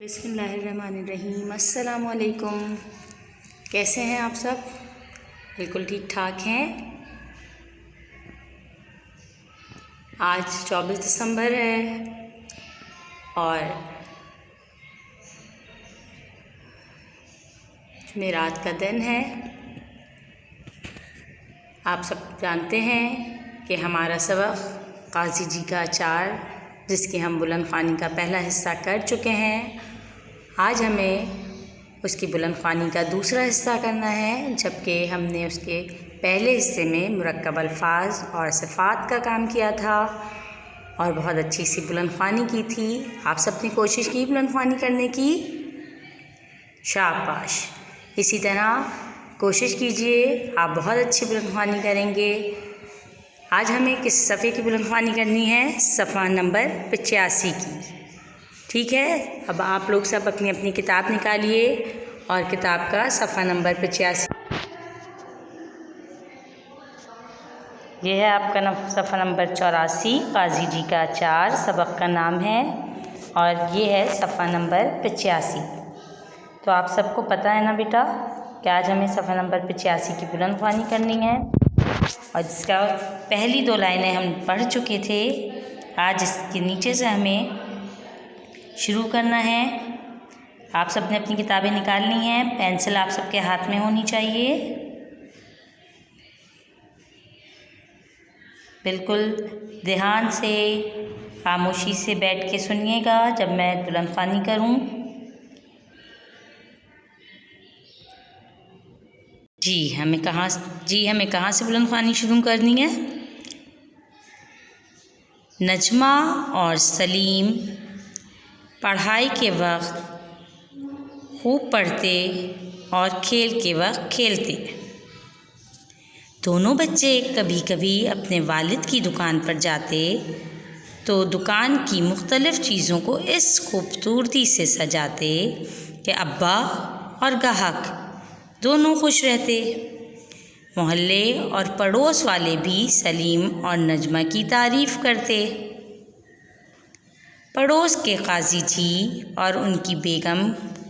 बिस्मिल्लाहिर्रहमानिर्रहीम। अस्सलामुअलैकुम। कैसे हैं आप सब? बिल्कुल ठीक ठाक हैं। आज 24 दिसंबर है और जुमेरात का दिन है। आप सब जानते हैं कि हमारा सबक काजी जी का अचार, जिसकी हम बुलंद ख़्वानी का पहला हिस्सा कर चुके हैं, आज हमें उसकी बुलंद ख़्वानी का दूसरा हिस्सा करना है। जबकि हमने उसके पहले हिस्से में मुरक्कब अल्फाज और सिफ़ात का काम किया था और बहुत अच्छी सी बुलंद ख़्वानी की थी। आप सबने कोशिश की बुलंद ख़्वानी करने की, शाबाश। इसी तरह कोशिश कीजिए, आप बहुत अच्छी बुलंद ख़्वानी करेंगे। आज हमें किस सफ़े की बुलंद ख़्वानी करनी है? सफ़ा नंबर 85 की। ठीक है, अब आप लोग सब अपनी अपनी किताब निकालिए और किताब का सफ़ा नंबर 85। ये है आपका सफ़ा नंबर 84, काजी जी का अचार सबक का नाम है, और ये है सफ़ा नंबर 85। तो आप सबको पता है ना बेटा कि आज हमें सफ़ा नंबर 85 की बुलंद ख़्वानी करनी है, और जिसका पहली 2 लाइनें हम पढ़ चुके थे। आज इसके नीचे से हमें शुरू करना है। आप सब ने अपनी किताबें निकालनी हैं, पेंसिल आप सबके हाथ में होनी चाहिए। बिल्कुल ध्यान से, खामोशी से बैठ के सुनिएगा जब मैं बुलंद ख़्वानी करूं। हमें कहाँ से बुलंद ख़्वानी शुरू करनी है? नजमा और सलीम पढ़ाई के वक्त खूब पढ़ते और खेल के वक्त खेलते। दोनों बच्चे कभी कभी अपने वालिद की दुकान पर जाते तो दुकान की मुख्तलिफ़ चीज़ों को इस खूबसूरती से सजाते कि अब्बा और गाहक दोनों खुश रहते। मोहल्ले और पड़ोस वाले भी सलीम और नजमा की तारीफ़ करते। पड़ोस के काजी जी और उनकी बेगम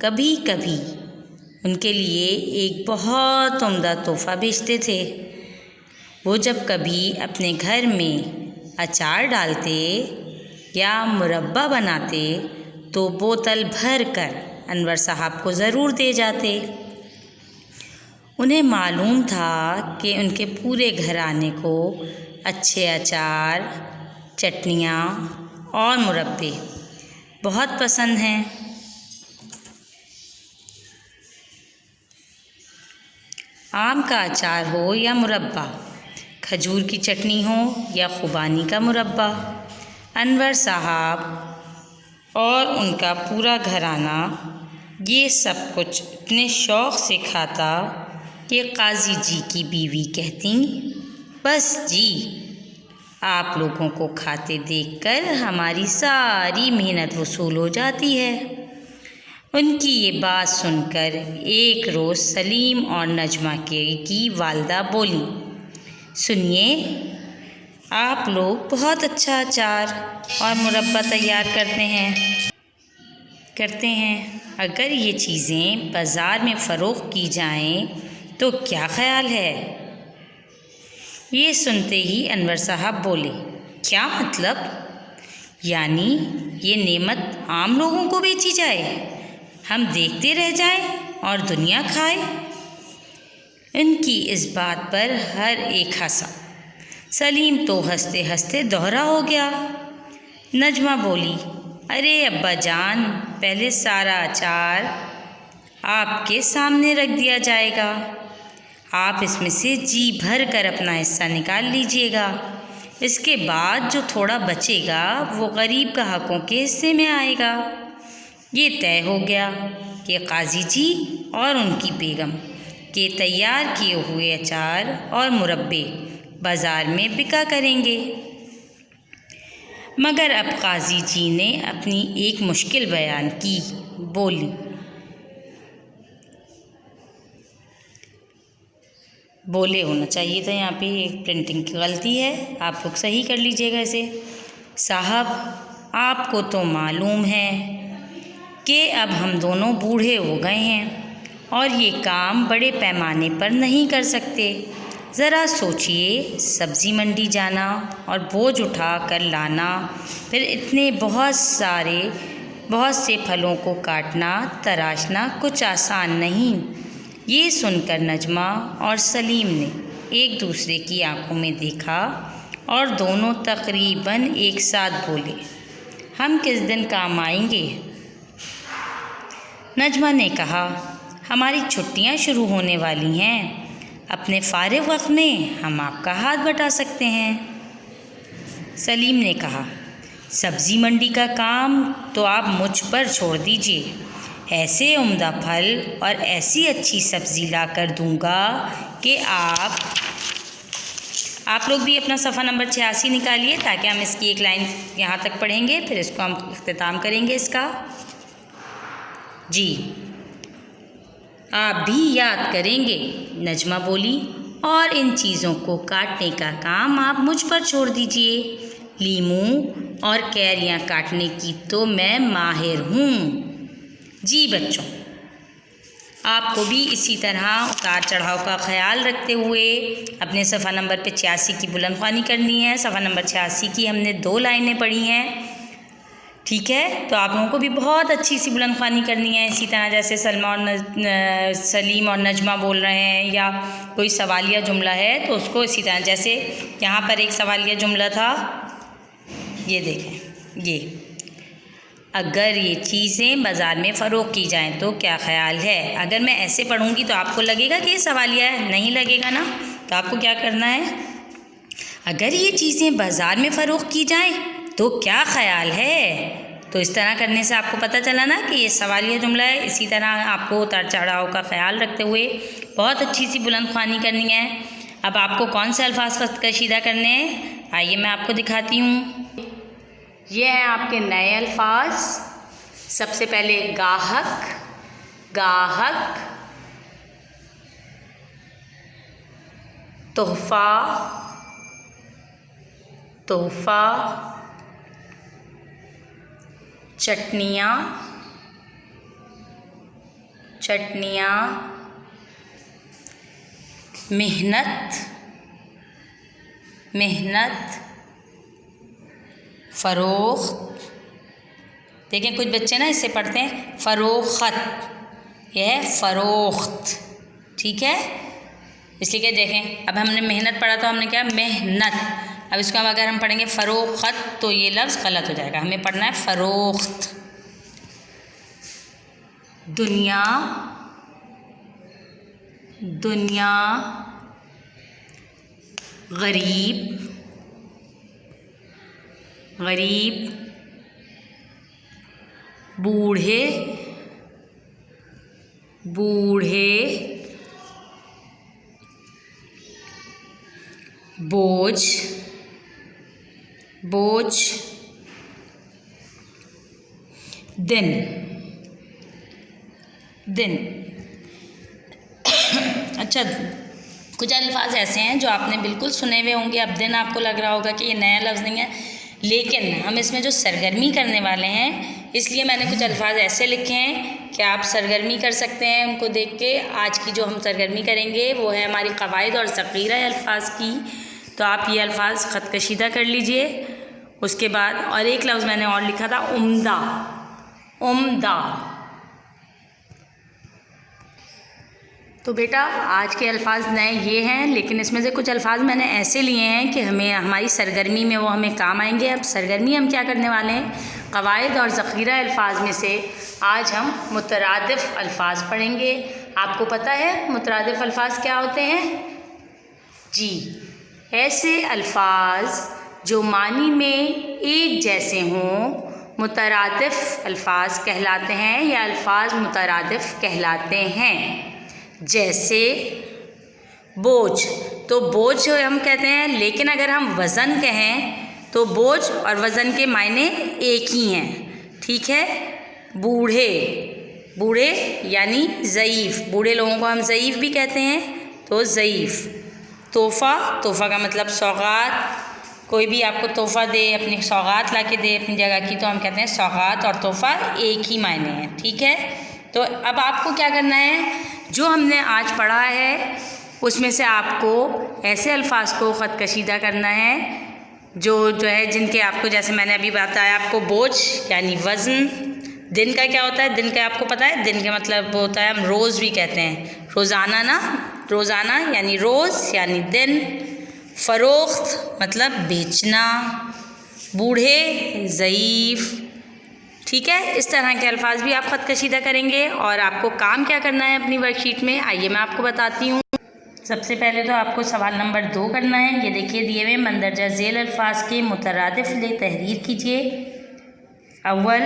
कभी कभी उनके लिए एक बहुत उम्दा तोहफ़ा भेजते थे। वो जब कभी अपने घर में अचार डालते या मुरब्बा बनाते तो बोतल भर कर अनवर साहब को ज़रूर दे जाते। उन्हें मालूम था कि उनके पूरे घराने को अच्छे अचार, चटनियाँ और मुरब्बे बहुत पसंद हैं। आम का अचार हो या मुरब्बा, खजूर की चटनी हो या खुबानी का मुरब्बा, अनवर साहब और उनका पूरा घराना ये सब कुछ इतने शौक़ से खाता कि काजी जी की बीवी कहती, बस जी, आप लोगों को खाते देखकर हमारी सारी मेहनत वसूल हो जाती है। उनकी ये बात सुनकर एक रोज़ सलीम और नजमा की वालदा बोली, सुनिए, आप लोग बहुत अच्छा अचार और मुरब्बा तैयार करते हैं। अगर ये चीज़ें बाज़ार में फ़रोख्त की जाएं तो क्या ख़्याल है? ये सुनते ही अनवर साहब बोले, क्या मतलब? यानी ये नेमत आम लोगों को बेची जाए, हम देखते रह जाएं और दुनिया खाए? इनकी इस बात पर हर एक हंसा। सलीम तो हंसते हंसते दोहरा हो गया। नजमा बोली, अरे अब्बा जान, पहले सारा अचार आपके सामने रख दिया जाएगा, आप इसमें से जी भर कर अपना हिस्सा निकाल लीजिएगा। इसके बाद जो थोड़ा बचेगा वो गरीब ग्राहकों के हिस्से में आएगा। ये तय हो गया कि काजी जी और उनकी बेगम के तैयार किए हुए अचार और मुरब्बे बाज़ार में बिका करेंगे। मगर अब काजी जी ने अपनी एक मुश्किल बयान की। बोले होना चाहिए था, यहाँ पे एक प्रिंटिंग की गलती है, आप लोग सही कर लीजिएगा इसे। साहब, आपको तो मालूम है कि अब हम दोनों बूढ़े हो गए हैं और ये काम बड़े पैमाने पर नहीं कर सकते। ज़रा सोचिए, सब्ज़ी मंडी जाना और बोझ उठा कर लाना, फिर इतने बहुत से फलों को काटना तराशना कुछ आसान नहीं। ये सुनकर नजमा और सलीम ने एक दूसरे की आंखों में देखा और दोनों तकरीबन एक साथ बोले, हम किस दिन काम आएंगे? नजमा ने कहा, हमारी छुट्टियां शुरू होने वाली हैं, अपने फारिग वक्त में हम आपका हाथ बटा सकते हैं। सलीम ने कहा, सब्ज़ी मंडी का काम तो आप मुझ पर छोड़ दीजिए, ऐसे उम्दा फल और ऐसी अच्छी सब्ज़ी ला कर दूँगा कि आप लोग भी अपना सफ़ा नंबर 86 निकालिए, ताकि हम इसकी एक लाइन यहाँ तक पढ़ेंगे, फिर इसको हम इख्तिताम करेंगे इसका। जी, आप भी याद करेंगे, नजमा बोली, और इन चीज़ों को काटने का काम आप मुझ पर छोड़ दीजिए। लीमू और कैरियाँ काटने की तो मैं माहिर हूँ। जी बच्चों, आपको भी इसी तरह उतार चढ़ाव का ख्याल रखते हुए अपने सफ़ा नंबर 85 की बुलंदख्वानी करनी है। सफ़ा नंबर 86 की हमने 2 लाइनें पढ़ी हैं, ठीक है? तो आप लोगों को भी बहुत अच्छी सी बुलंदख्वानी करनी है। इसी तरह जैसे सलीम और नजमा बोल रहे हैं या कोई सवालिया जुमला है तो उसको इसी तरह, जैसे यहाँ पर एक सवालिया जुमला था, ये देखें, ये अगर ये चीज़ें बाज़ार में फ़रोख्त की जाएं तो क्या ख़याल है। अगर मैं ऐसे पढ़ूँगी तो आपको लगेगा कि ये सवालिया है, नहीं लगेगा ना। तो आपको क्या करना है, अगर ये चीज़ें बाज़ार में फ़रोख्त की जाएं तो क्या ख़याल है। तो इस तरह करने से आपको पता चला ना कि ये सवालिया जुमला है। इसी तरह आपको उतार चढ़ाव का ख्याल रखते हुए बहुत अच्छी सी बुलंदख्वानी करनी है। अब आपको कौन से अल्फाज कशीदा करने हैं, आइए मैं आपको दिखाती हूँ। ये हैं आपके नए अल्फाज। सबसे पहले गाहक, गाहक, तोहफ़ा, तोहफ़ा, चटनियाँ, चटनियाँ, मेहनत, मेहनत, फ़रोख्त। देखें कुछ बच्चे ना इससे पढ़ते हैं फ़रोख्त, यह है फ़रोख्त, ठीक है? इसलिए क्या, देखें अब हमने मेहनत पढ़ा तो हमने क्या, मेहनत। अब इसको अगर हम पढ़ेंगे फ़रोख्त तो ये लफ्ज़ गलत हो जाएगा, हमें पढ़ना है फ़रोख्त। दुनिया, दुनिया, गरीब, गरीब, बूढ़े, बूढ़े, बोझ, बोझ, दिन, दिन। अच्छा, कुछ अल्फाज ऐसे हैं जो आपने बिल्कुल सुने हुए होंगे। अब दिन आपको लग रहा होगा कि ये नया लफ्ज़ नहीं है, लेकिन हम इसमें जो सरगर्मी करने वाले हैं इसलिए मैंने कुछ अल्फाज ऐसे लिखे हैं कि आप सरगर्मी कर सकते हैं उनको देख के। आज की जो हम सरगर्मी करेंगे वो है हमारी क़वाइद और ज़ख़ीरा अल्फाज की। तो आप ये अल्फाज ख़त कशीदा कर लीजिए। उसके बाद और एक लफ्ज़ मैंने और लिखा था, उम्दा, उम्दा। तो बेटा आज के अल्फाज नए ये हैं, लेकिन इसमें से कुछ अल्फाज मैंने ऐसे लिए हैं कि हमें हमारी सरगर्मी में वो हमें काम आएंगे। अब सरगर्मी हम क्या करने वाले हैं, क़वाइद और ज़ख़ीरा अल्फाज में से आज हम मुतरादिफ़ अल्फाज पढ़ेंगे। आपको पता है मुतरादिफ़ अल्फाज क्या होते हैं? जी, ऐसे अल्फाज जो मानी में एक जैसे हों मुतरादिफ़ अल्फाज कहलाते हैं या अल्फाज मुतरादिफ़ कहलाते हैं। जैसे बोझ, तो बोझ हम कहते हैं, लेकिन अगर हम वज़न कहें तो बोझ और वज़न के मायने एक ही हैं, ठीक है? बूढ़े, बूढ़े यानी ज़ईफ़, बूढ़े लोगों को हम ज़ईफ़ भी कहते हैं, तो ज़ईफ़। तोहफ़ा, तोहफ़ा का मतलब सौगात, कोई भी आपको तोहफ़ा दे, अपनी सौगात ला के दे अपनी जगह की, तो हम कहते हैं सौगात और तोहफ़ा एक ही मायने हैं, ठीक है। तो अब आपको क्या करना है, जो हमने आज पढ़ा है उसमें से आपको ऐसे अल्फाज को ख़त कशीदा करना है जो है जिनके आपको, जैसे मैंने अभी बताया आपको, बोझ यानी वज़न। दिन का क्या होता है, दिन का आपको पता है, दिन का मतलब होता है, हम रोज़ भी कहते हैं, रोज़ाना ना, रोज़ाना यानी रोज़ यानी दिन। फ़रोख्त मतलब बेचना, बूढ़े ज़ईफ़, ठीक है। इस तरह के अल्फाज भी आप ख़त कशीदा करेंगे। और आपको काम क्या करना है अपनी वर्कशीट में, आइए मैं आपको बताती हूँ। सबसे पहले तो आपको सवाल नंबर 2 करना है। ये देखिए दिए हुए मंदरजा झेल अल्फाज के मुतरादिफ ले तहरीर कीजिए। अव्वल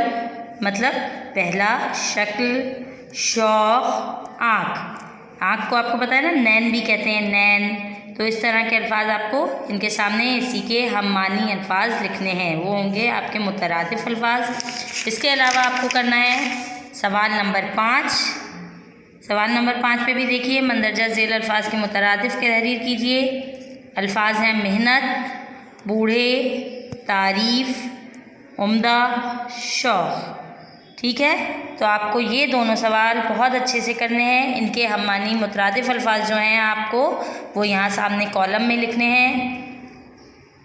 मतलब पहला, शक्ल, शौक़, आँख। आँख को आपको पता है ना, नैन भी कहते हैं, नैन। तो इस तरह के अल्फाज आपको इनके सामने इसी के हम मानी अल्फाज लिखने हैं, वो होंगे आपके मुतरादिफ अल्फाज। इसके अलावा आपको करना है सवाल नंबर 5। सवाल नंबर 5 पे भी देखिए मंदरजा झेल अल्फाज के मुतरादिफ के तहरीर कीजिए। अल्फाज हैं मेहनत, बूढ़े, तारीफ़, उम्दा, शौक़, ठीक है। तो आपको ये दोनों सवाल बहुत अच्छे से करने हैं। इनके हम मानी मुतरादिफ अल्फाज जो हैं आपको वो यहाँ सामने कॉलम में लिखने हैं,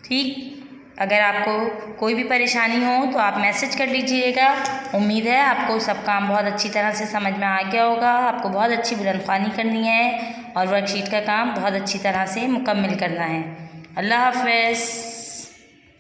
ठीक। अगर आपको कोई भी परेशानी हो तो आप मैसेज कर लीजिएगा। उम्मीद है आपको सब काम बहुत अच्छी तरह से समझ में आ गया होगा। आपको बहुत अच्छी बुलंदख्वानी करनी है और वर्कशीट का काम बहुत अच्छी तरह से मुकम्मल करना है। अल्लाह हाफ़िज़।